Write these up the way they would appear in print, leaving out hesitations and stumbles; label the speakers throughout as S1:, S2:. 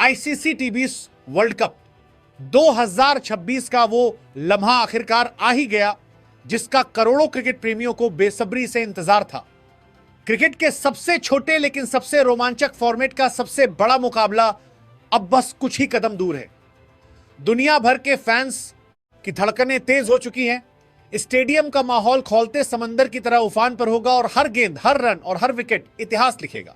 S1: ICC टी20 world cup 2026 का वो लम्हा आखिरकार आ ही गया जिसका करोड़ों क्रिकेट प्रेमियों को बेसब्री से इंतजार था। क्रिकेट के सबसे छोटे लेकिन सबसे रोमांचक फॉर्मेट का सबसे बड़ा मुकाबला अब बस कुछ ही कदम दूर है। दुनिया भर के फैंस की धड़कनें तेज हो चुकी हैं। स्टेडियम का माहौल खौलते समंदर की तरह उफान पर होगा और हर गेंद, हर रन और हर विकेट इतिहास लिखेगा।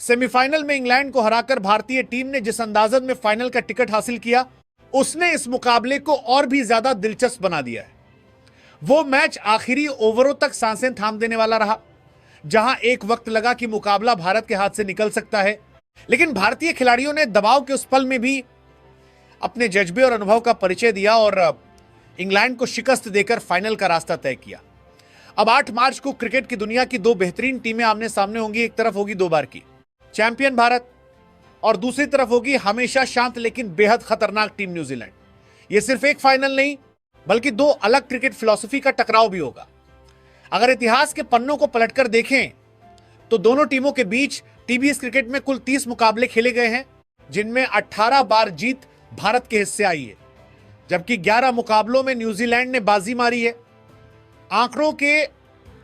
S1: सेमीफाइनल में इंग्लैंड को हराकर भारतीय टीम ने जिस अंदाजन में फाइनल का टिकट हासिल किया, उसने इस मुकाबले को और भी ज्यादा दिलचस्प बना दिया है। वो मैच आखिरी ओवरों तक सांसें थाम देने वाला रहा, जहां एक वक्त लगा कि मुकाबला भारत के हाथ से निकल सकता है, लेकिन भारतीय खिलाड़ियों ने दबाव के उस पल में भी अपने जज्बे और अनुभव का परिचय दिया और इंग्लैंड को शिकस्त देकर फाइनल का रास्ता तय किया। अब 8 मार्च को क्रिकेट की दुनिया की दो बेहतरीन टीमें आमने सामने होंगी। एक तरफ होगी 2 बार की चैंपियन भारत और दूसरी तरफ होगी हमेशा शांत लेकिन बेहद खतरनाक टीम न्यूजीलैंड। यह सिर्फ एक फाइनल नहीं बल्कि 2 अलग क्रिकेट फिलॉसफी का टकराव भी होगा। अगर इतिहास के पन्नों को पलटकर देखें तो दोनों टीमों के बीच टी20 क्रिकेट में कुल 30 मुकाबले खेले गए हैं, जिनमें 18 बार जीत भारत के हिस्से आई है, जबकि 11 मुकाबलों में न्यूजीलैंड ने बाजी मारी है। आंकड़ों के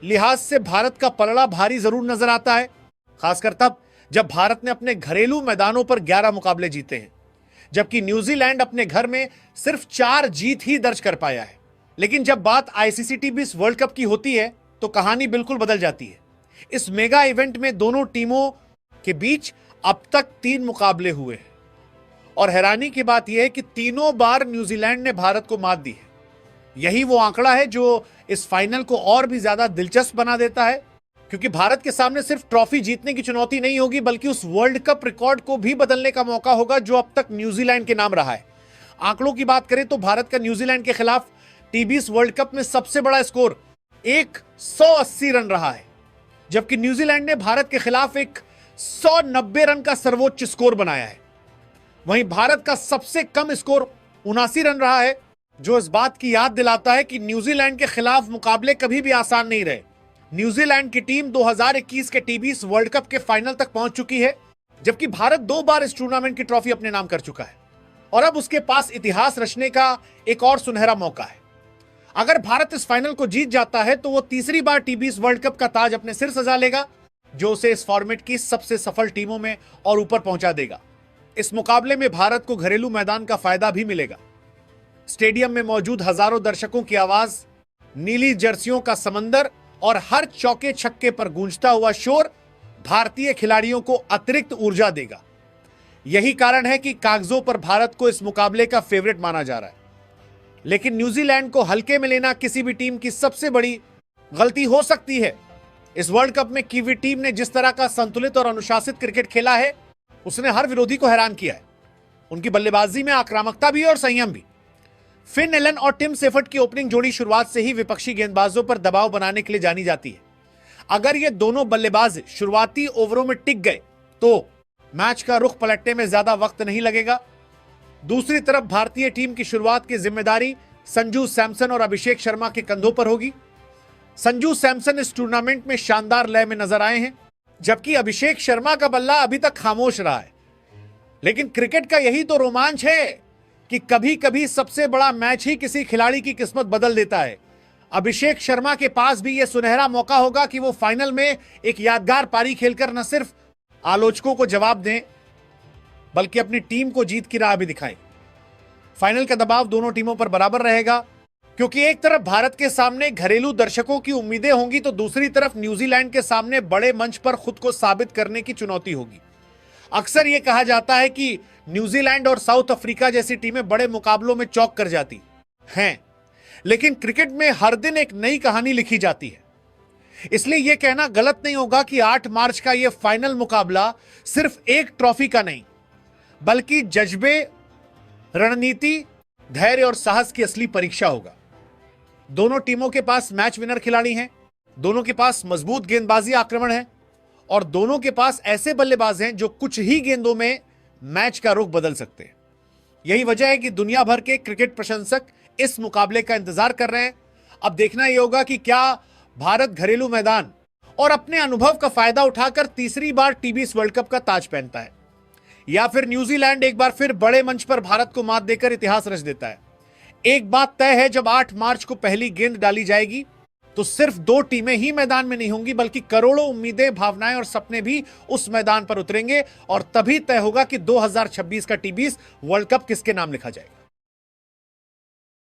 S1: लिहाज से भारत का पलड़ा भारी जरूर नजर आता है, खासकर तब जब भारत ने अपने घरेलू मैदानों पर 11 मुकाबले जीते हैं, जबकि न्यूजीलैंड अपने घर में सिर्फ 4 जीत ही दर्ज कर पाया है। लेकिन जब बात आईसीसी टी20 वर्ल्ड कप की होती है तो कहानी बिल्कुल बदल जाती है। इस मेगा इवेंट में दोनों टीमों के बीच अब तक 3 मुकाबले हुए हैं और हैरानी की बात यह है कि तीनों बार न्यूजीलैंड ने भारत को मात दी है। यही वो आंकड़ा है जो इस फाइनल को और भी ज्यादा दिलचस्प बना देता है, क्योंकि भारत के सामने सिर्फ ट्रॉफी जीतने की चुनौती नहीं होगी बल्कि उस वर्ल्ड कप रिकॉर्ड को भी बदलने का मौका होगा जो अब तक न्यूजीलैंड के नाम रहा है। आंकड़ों की बात करें तो भारत का न्यूजीलैंड के खिलाफ टी20 वर्ल्ड कप में सबसे बड़ा स्कोर 180 रन रहा है, जबकि न्यूजीलैंड ने भारत के खिलाफ एक 190 रन का सर्वोच्च स्कोर बनाया है। वहीं भारत का सबसे कम स्कोर 79 रन रहा है, जो इस बात की याद दिलाता है कि न्यूजीलैंड के खिलाफ मुकाबले कभी भी आसान नहीं रहे। न्यूजीलैंड की टीम 2021 के टी20 वर्ल्ड कप के फाइनल तक पहुंच चुकी है, जबकि भारत 2 बार इस टूर्नामेंट की ट्रॉफी अपने नाम कर चुका है और अब उसके पास इतिहास रचने का एक और सुनहरा मौका है। अगर भारत इस फाइनल को जीत जाता है तो वो तीसरी बार टी20 वर्ल्ड कप का ताज अपने सिर सजा लेगा, जो उसे इस फॉर्मेट की सबसे सफल टीमों में और ऊपर पहुंचा देगा। इस मुकाबले में भारत को घरेलू मैदान का फायदा भी मिलेगा। स्टेडियम में मौजूद हजारों दर्शकों की आवाज, नीली जर्सियों का समंदर और हर चौके छक्के पर गूंजता हुआ शोर भारतीय खिलाड़ियों को अतिरिक्त ऊर्जा देगा। यही कारण है कि कागजों पर भारत को इस मुकाबले का फेवरेट माना जा रहा है, लेकिन न्यूजीलैंड को हल्के में लेना किसी भी टीम की सबसे बड़ी गलती हो सकती है। इस वर्ल्ड कप में कीवी टीम ने जिस तरह का संतुलित और अनुशासित क्रिकेट खेला है, उसने हर विरोधी को हैरान किया है। उनकी बल्लेबाजी में आक्रामकता भी है और संयम भी। फिन एलन और टिम सेफर्ट की ओपनिंग जोड़ी शुरुआत से ही विपक्षी गेंदबाजों पर दबाव बनाने के लिए जानी जाती है। अगर ये दोनों बल्लेबाज शुरुआती ओवरों में टिक गए तो मैच का रुख पलटने में ज्यादा वक्त नहीं लगेगा। दूसरी तरफ भारतीय टीम की शुरुआत की जिम्मेदारी संजू सैमसन और अभिषेक शर्मा के कंधों पर होगी। संजू सैमसन इस टूर्नामेंट में शानदार लय में नजर आए हैं, जबकि अभिषेक शर्मा का बल्ला अभी तक खामोश रहा है। लेकिन क्रिकेट का यही तो रोमांच है कि कभी कभी सबसे बड़ा मैच ही किसी खिलाड़ी की किस्मत बदल देता है। अभिषेक शर्मा के पास भी यह सुनहरा मौका होगा कि वो फाइनल में एक यादगार पारी खेलकर न सिर्फ आलोचकों को जवाब दें बल्कि अपनी टीम को जीत की राह भी दिखाएं। फाइनल का दबाव दोनों टीमों पर बराबर रहेगा, क्योंकि एक तरफ भारत के सामने घरेलू दर्शकों की उम्मीदें होंगी तो दूसरी तरफ न्यूजीलैंड के सामने बड़े मंच पर खुद को साबित करने की चुनौती होगी। अक्सर यह कहा जाता है कि न्यूजीलैंड और साउथ अफ्रीका जैसी टीमें बड़े मुकाबलों में चौक कर जाती हैं, लेकिन क्रिकेट में हर दिन एक नई कहानी लिखी जाती है। इसलिए यह कहना गलत नहीं होगा कि 8 मार्च का यह फाइनल मुकाबला सिर्फ एक ट्रॉफी का नहीं बल्कि जज्बे, रणनीति, धैर्य और साहस की असली परीक्षा होगा। दोनों टीमों के पास मैच विनर खिलाड़ी हैं, दोनों के पास मजबूत गेंदबाजी आक्रमण है और दोनों के पास ऐसे बल्लेबाज हैं जो कुछ ही गेंदों में मैच का रुख बदल सकते हैं। यही वजह है कि दुनिया भर के क्रिकेट प्रशंसक इस मुकाबले का इंतजार कर रहे हैं। अब देखना यह होगा कि क्या भारत घरेलू मैदान और अपने अनुभव का फायदा उठाकर तीसरी बार टी20 वर्ल्ड कप का ताज पहनता है या फिर न्यूजीलैंड एक बार फिर बड़े मंच पर भारत को मात देकर इतिहास रच देता है। एक बात तय है, जब 8 मार्च को पहली गेंद डाली जाएगी तो सिर्फ 2 टीमें ही मैदान में नहीं होंगी, बल्कि करोड़ों उम्मीदें, भावनाएं और सपने भी उस मैदान पर उतरेंगे और तभी तय होगा कि 2026 का टी20 वर्ल्ड कप किसके नाम लिखा जाएगा।